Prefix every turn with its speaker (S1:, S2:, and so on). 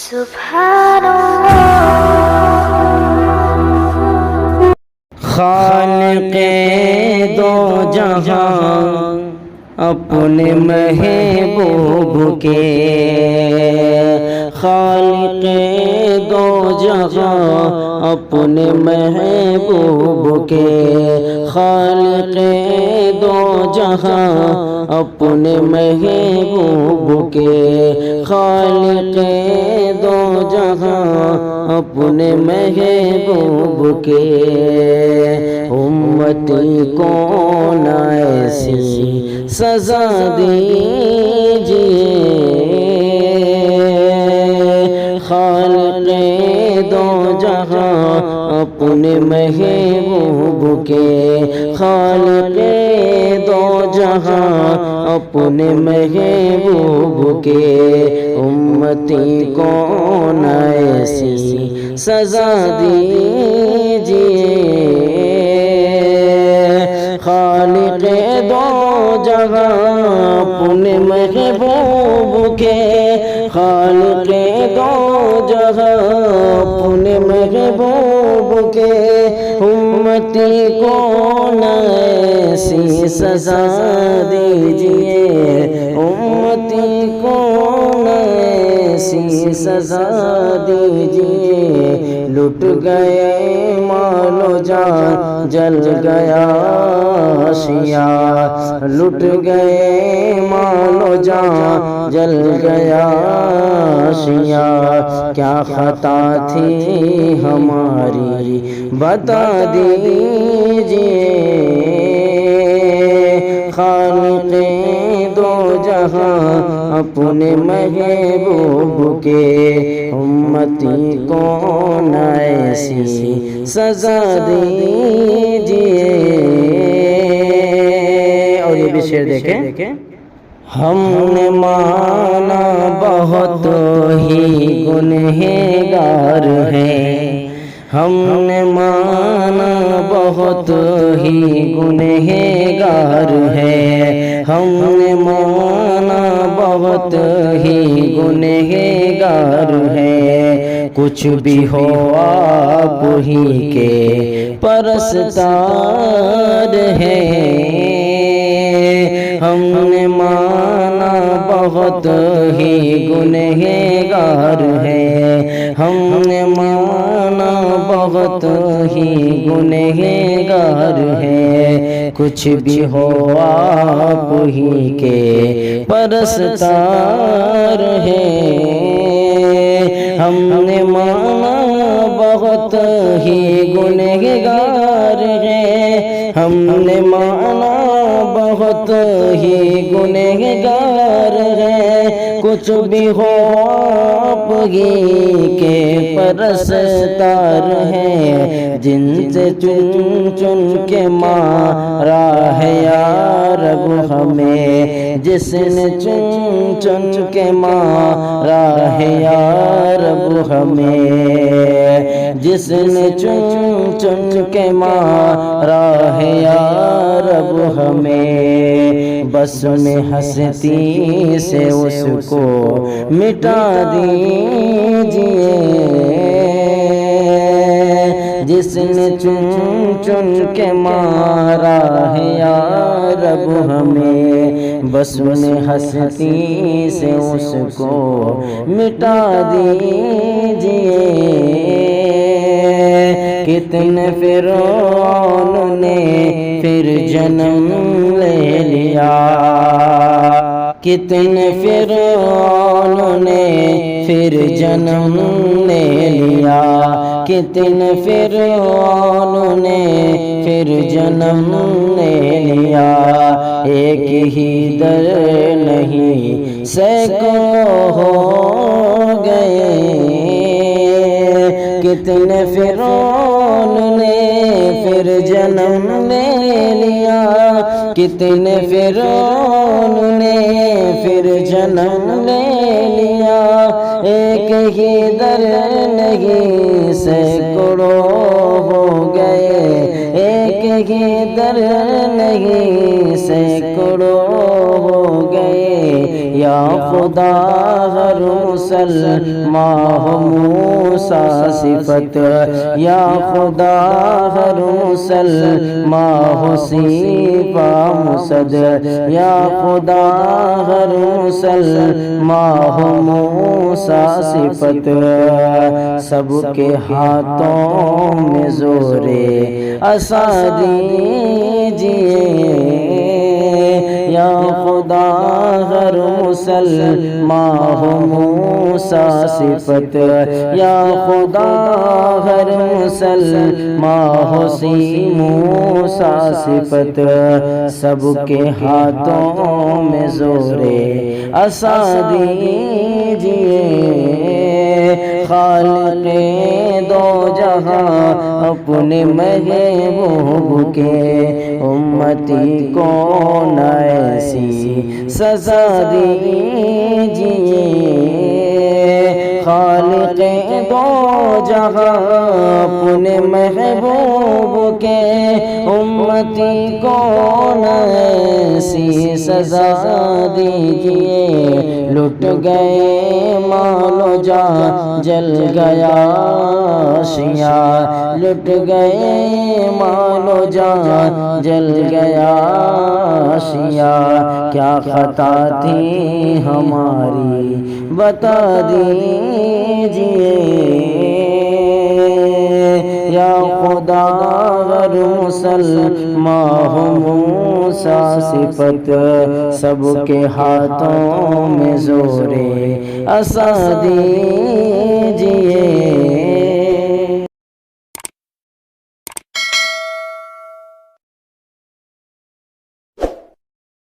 S1: سبحان اللہ
S2: خالق دو جہاں اپنے محبوب کے، خالق دو جہاں اپنے محبوب کے، خالق دو جہاں اپنے محبوب کے، خالق دو جہاں اپنے محبوب کے، امتی کو نہ ایسی سزا دیجئے، خالق دو جہاں اپنے محبوب کے، خالق دو جہاں اپنے محبوب کے، امتی کو نہ ایسی سزا دیجئے، خالق دو جہاں اپنے محبوب کے، خالق دو جہاں اپنے محبوب کے، امتی کو نہ ایسی سزا دیجئے، امتی کو نہ ایسی سزا دیجئے، لٹ گئے مال و جان جل گیا آشیا، لٹ گئے مال و جان جل گیا آشیا، کیا خطا تھی ہماری بتا دیجئے، خالق دو جہاں اپنے محبوب کے، امتی کو نہ ایسی سزا دیجئے، اور یہ بھی شعر دیکھیں، ہم نے مانا بہت ہی گنہگار ہیں، ہم نے مانا بہت ہی گنہگار ہے، ہم نے مانا بہت ہی گنہگار ہے، کچھ بھی ہو آپ ہی کے پرستار ہیں، ہم نے مانا بہت ہی گنہگار ہے، ہم نے مانا بہت ہی گنہگار ہے، کچھ بھی ہو آپ ہی کے پرستار ہیں، ہم نے مانا بہت ہی گنہگار ہے، ہم نے مانا بہت ہی گنہگار ہے، کچھ بھی ہو آپ ہی کے پرستار ہیں، جن سے چن چن کے مارا ہے یا رب ہمیں، جس نے چن چن کے مارا ہے یا رب ہمیں، جس نے چن چن کے مارا ہے یا رب ہمیں، بس میں ہستی سے اس کو مٹا دیجئے، جس نے چن چن کے مارا ہے یا رب ہمیں، بس میں ہستی سے اس کو مٹا دیجئے، کتنے فرعون نے پھر جنم لے لیا، کتنے فرعون نے پھر جنم لے لیا، کتنے فرعون نے پھر جنم لے لیا، ایک ہی در نہیں سینکڑوں ہو گئے، کتنے فرعون نے پھر جنم لے لیا، کتنے فرعون نے پھر جنم لے لیا، ایک ہی در نہیں سینکڑوں ہو گئے، ایک ہی در نہیں سینکڑوں ہو گئے، یا خدا ہر مسلمان ہو موسیٰ صفت، یا خدا ہر مسلمان ہو صفا مسد، یا خدا ہر مسلمان ہو موسیٰ صفت، سب کے ہاتھوں میں زور عصا دیجئے، یا خدا ہر مسلمان ہو موسیٰ صفت، یا خدا ہر مسلمان ہو موسیٰ صفت، سب کے ہاتھوں میں زور عصا دیجئے، خالق دو جہاں اپنے محبوب کے امتی کو نہ ایسی سزا دیجئے، خالق دو جہاں اپنے محبوب کے امتی کو نہ ایسی سزا دیجئے، لٹ گئے مال و جان جل گیا آشیاں، لٹ گئے مال و جان جل گیا آشیاں، کیا خطا تھی ہماری بتا دیجئے، یا خدا ہر مسلمان ہو موسیٰ صفت، سب کے ہاتھوں میں زور عصا دیجئے۔